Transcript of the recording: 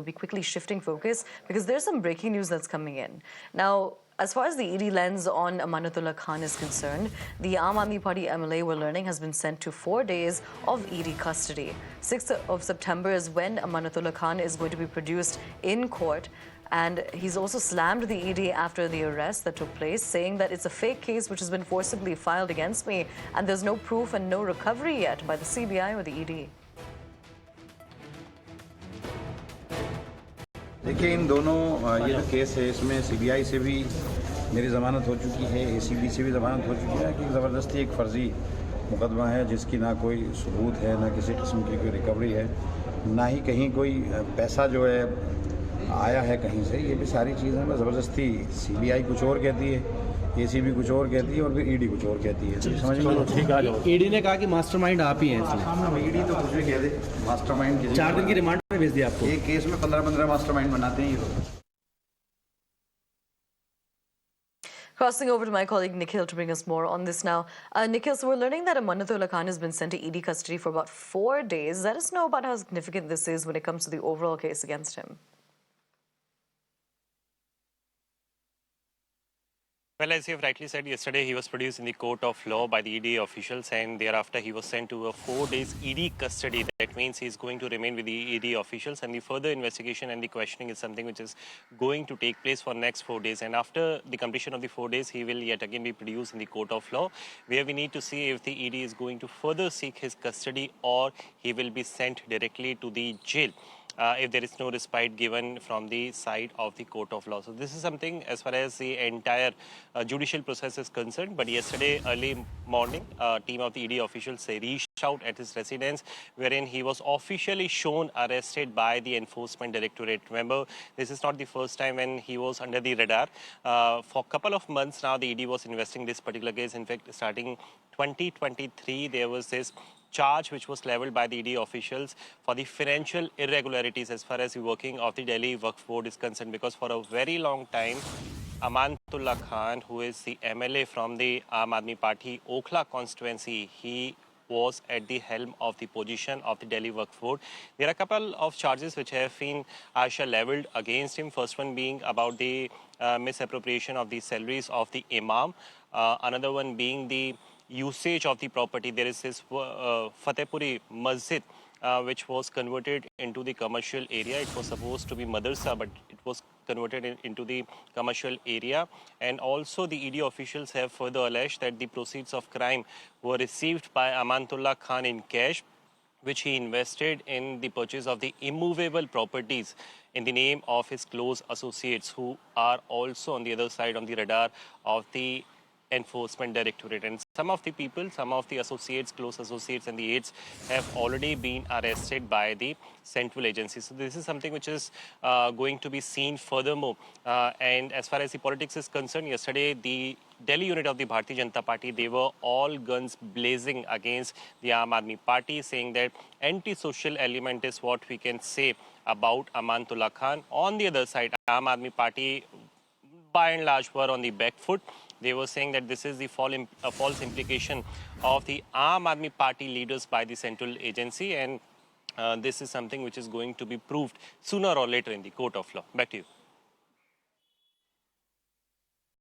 be quickly shifting focus because there's some breaking news that's coming in. Now, as far as the ED lens on Amanatullah Khan is concerned, the Aam Aadmi Party MLA, we're learning, has been sent to 4 days of ED custody. 6th of September is when Amanatullah Khan is going to be produced in court. And he's also slammed the ED after the arrest that took place, saying that it's a fake case which has been forcibly filed against me, and there's no proof and no recovery yet by the CBI or the ED. देखिए, इन दोनों ये जो case है इसमें CBI से भी मेरी ज़मानत हो चुकी है, एसीबी से भी ज़मानत हो चुकी है कि ज़बरदस्ती एक फ़र्ज़ी मुकदमा है जिसकी ना कोई सबूत है, ना किसी किस्म की कोई रिकवरी है, ना ही कहीं कोई पैसा जो है आया है कहीं से। ये भी सारी चीज़ें मैं ज़बरदस्ती सीबीआई कुछ और कहती है, एसीबी कुछ और कहती है और फिर ईडी कुछ और कहती है। समझ में ठीक है। ईडी ने कहा कि मास्टरमाइंड आप ही हैं इसमें। ईडी तो कुछ भी कह दे, मास्टरमाइंड 4 दिन की रिमांड में भेज दिया आपको। एक केस में 15-15 मास्टरमाइंड बनाते हैं ये लोग। Crossing over to my colleague Nikhil to bring us more on this now. Nikhil, so we're learning that Amanatullah Khan has been sent to ED custody for about 4 days. Let us know about how significant this is when it comes to the overall case against him. Well, as you have rightly said, yesterday he was produced in the court of law by the ED officials, and thereafter he was sent to a 4 days ED custody. That means he is going to remain with the ED officials, and the further investigation and the questioning is something which is going to take place for next 4 days. And after the completion of the 4 days, he will yet again be produced in the court of law, where we need to see if the ED is going to further seek his custody or he will be sent directly to the jail. If there is no respite given from the side of the court of law. So this is something as far as the entire judicial process is concerned. But yesterday early morning, a team of the ED officials reached out at his residence, wherein he was officially shown arrested by the Enforcement Directorate. Remember, this is not the first time when he was under the radar. For a couple of months now, the ED was investigating this particular case. In fact, starting 2023, there was this charge which was leveled by the ED officials for the financial irregularities as far as the working of the Delhi Waqf Board is concerned, because for a very long time, Amanatullah Khan, who is the MLA from the Aam Aadmi Party Okhla constituency, he was at the helm of the position of the Delhi Waqf Board. There are a couple of charges which have been leveled against him. First one being about the misappropriation of the salaries of the Imam. Another one being the usage of the property. There is this Fatehpuri Masjid which was converted into the commercial area. It was supposed to be madrasa, but it was converted into the commercial area. And also the ED officials have further alleged that the proceeds of crime were received by Amanatullah Khan in cash, which he invested in the purchase of the immovable properties in the name of his close associates, who are also on the other side on the radar of the Enforcement Directorate. And some of the people, some of the associates, close associates and the aides have already been arrested by the central agency. So this is something which is going to be seen furthermore. And as far as the politics is concerned, yesterday the Delhi unit of the Bharatiya Janata Party, they were all guns blazing against the Aam Aadmi Party, saying that anti-social element is what we can say about Amanatullah Khan. On the other side, Aam Aadmi Party by and large were on the back foot. They were saying that this is the false implication of the Aam Aadmi Party leaders by the central agency, and this is something which is going to be proved sooner or later in the court of law. Back to you.